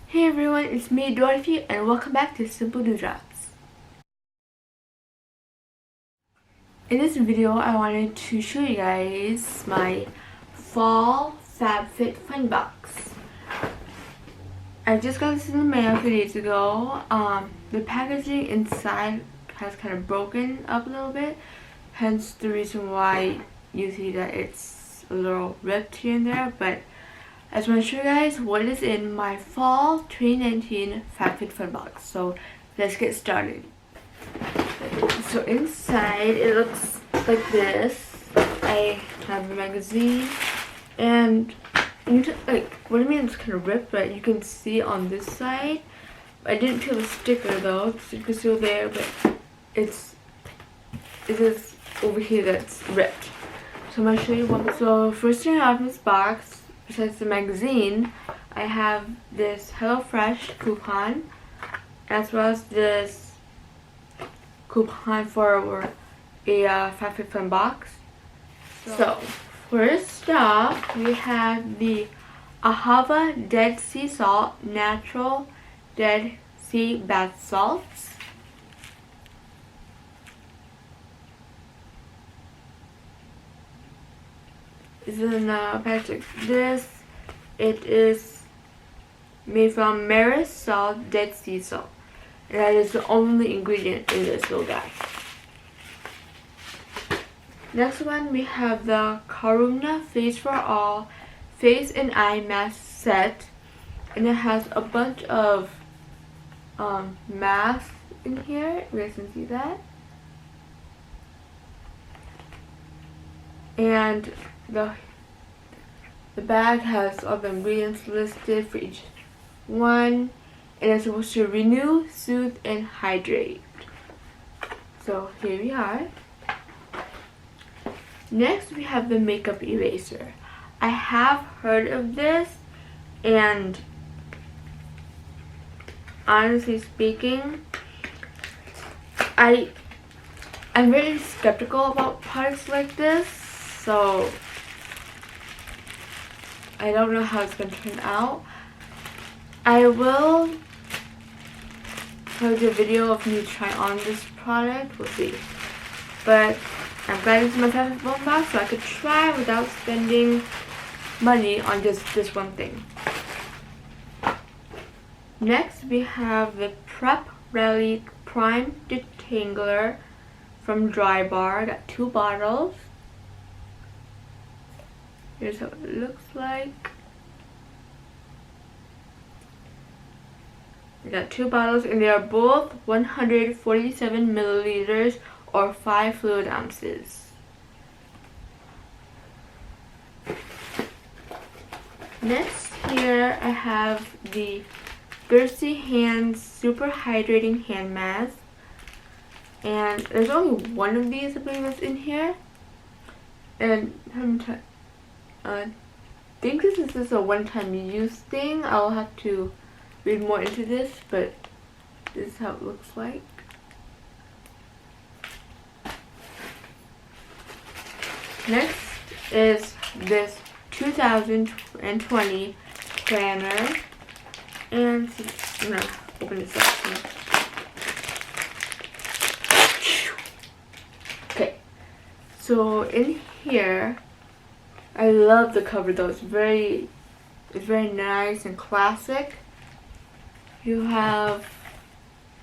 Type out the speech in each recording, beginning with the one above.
Hey everyone, it's me Dorothy and welcome back to Simple Dewdrops. In this video I wanted to show you guys my fall Fab Fit Fun Box. I just got this in the mail a few days ago. The packaging inside has kind of broken up a little bit, hence the reason why you see that it's a little ripped here and there, but I just want to show you guys what is in my fall 2019 Fab Fit Fun Box. So let's get started. So inside it looks like this. I have a magazine and like what I mean it's kind of ripped, but you can see on this side. I didn't peel the sticker though, so you can see there, but it is over here that's ripped. So I'm gonna show you one. So first thing I have in this box, besides the magazine, I have this HelloFresh coupon, as well as this coupon for a Fab Fit Fun Box. So first off, we have the Ahava Dead Sea Salt Natural Dead Sea Bath Salts. Is in a package like this. It is made from Maris salt, dead sea salt, and that is the only ingredient in this little guy. Next one, we have the Karuna Face for All Face and Eye Mask Set, and it has a bunch of masks in here. You guys can see that, and the bag has all the ingredients listed for each one, and it's supposed to renew, soothe, and hydrate. So here we are. Next we have the makeup eraser. I have heard of this, and honestly speaking, I'm very skeptical about products like this, so I don't know how it's going to turn out. I will post a video of me trying on this product. We'll see. But I'm glad it's in my Fab Fit Fun Box so I could try without spending money on just this one thing. Next we have the Prep Rally Prime Detangler from Drybar. I got 2 bottles. Here's how it looks like. I got 2 bottles and they are both 147 milliliters or 5 fluid ounces. Next here I have the Thirsty Hands Super Hydrating Hand Mask. And there's only one of these I believe that's in here. And I think this is just a one-time use thing. I'll have to read more into this, but this is how it looks like. Next is this 2020 planner, and I'm gonna open this up. Okay, so in here, I love the cover though. It's very nice and classic. You have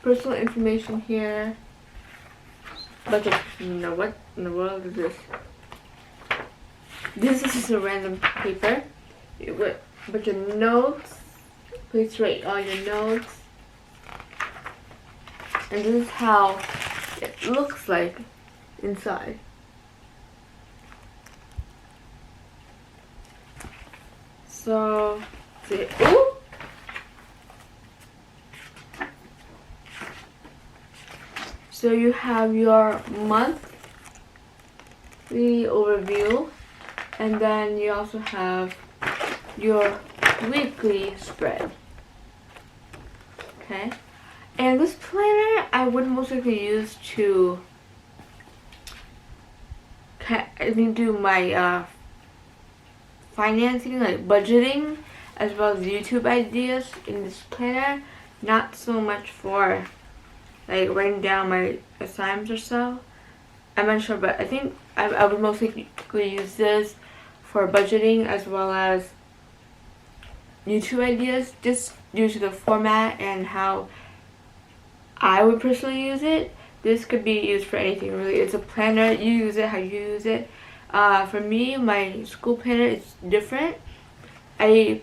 personal information here. But what in the world is this? This is just a random paper. But your notes. Please write all your notes. And this is how it looks like inside. So, see, ooh! So you have your monthly overview, and then you also have your weekly spread. Okay, and this planner I would most likely use to do my financing, like budgeting, as well as YouTube ideas in this planner. Not so much for like writing down my assignments or so. I'm not sure, but I think I would most likely use this for budgeting as well as YouTube ideas, just due to the format and how I would personally use it. This could be used for anything really. It's a planner. You use it how you use it. For me, my school planner is different. I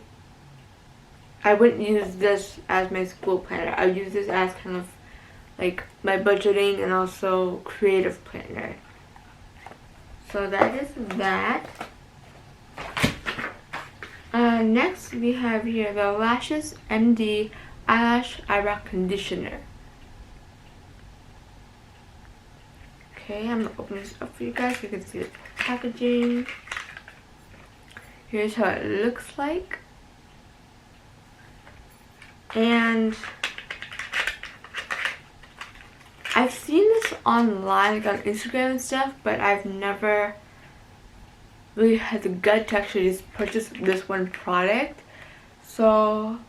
wouldn't use this as my school planner. I use this as kind of like my budgeting and also creative planner. So that is that. Next we have here the Lashes MD Eyelash Eyebrow Conditioner. Okay, I'm gonna open this up for you guys so you can see the packaging. Here's how it looks like. And I've seen this online, like on Instagram and stuff, but I've never really had the gut to actually just purchase this one product. So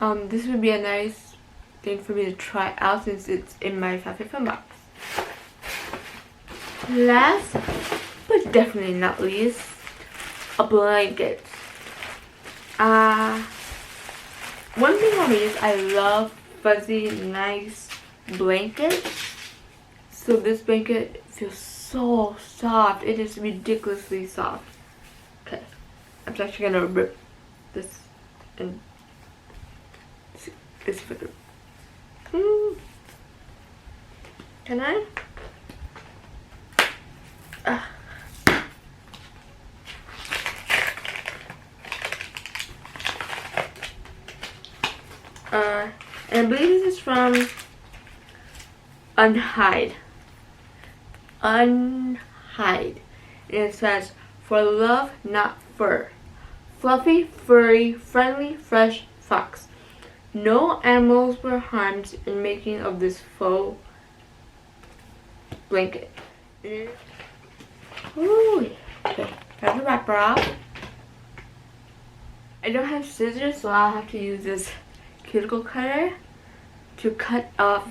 this would be a nice thing for me to try out since it's in my Fab Fit Fun Box. Last but definitely not least, a blanket. One thing about me is I love fuzzy, nice blankets. So this blanket feels so soft. It is ridiculously soft. Okay, I'm actually gonna rip this and see if I can. Can I? And I believe this is from Unhide. And it says, "For love, not fur. Fluffy, furry, friendly, fresh fox. No animals were harmed in making of this faux blanket." Ooh. Okay, got the wrapper off. I don't have scissors, so I'll have to use this cuticle cutter to cut off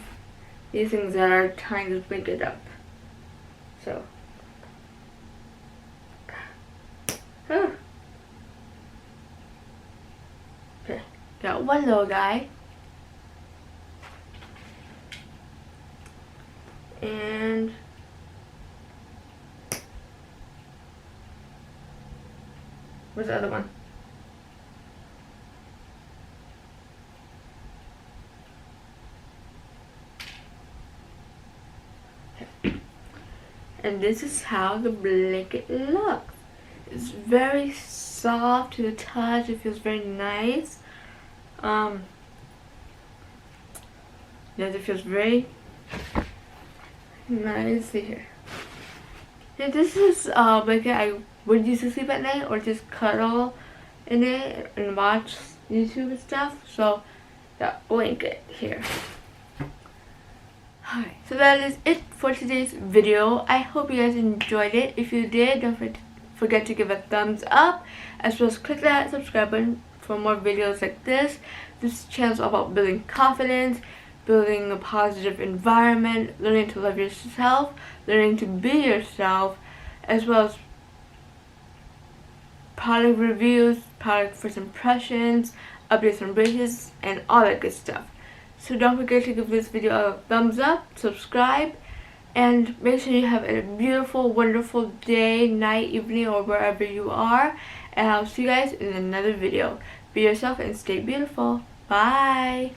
these things that are tying this blanket up. So, okay, got one little guy, and where's the other one? And this is how the blanket looks. It's very soft to the touch. It feels very nice. Yes, it feels very nice. See here. Yeah, this is a blanket I would use to sleep at night or just cuddle in it and watch YouTube and stuff. So that blanket here. Alright, so that is it for today's video. I hope you guys enjoyed it. If you did, don't forget to give a thumbs up, as well as click that subscribe button for more videos like this. This channel is all about building confidence, building a positive environment, learning to love yourself, learning to be yourself, as well as product reviews, product first impressions, updates and braces, and all that good stuff. So don't forget to give this video a thumbs up, subscribe, and make sure you have a beautiful, wonderful day, night, evening, or wherever you are. And I'll see you guys in another video. Be yourself and stay beautiful. Bye!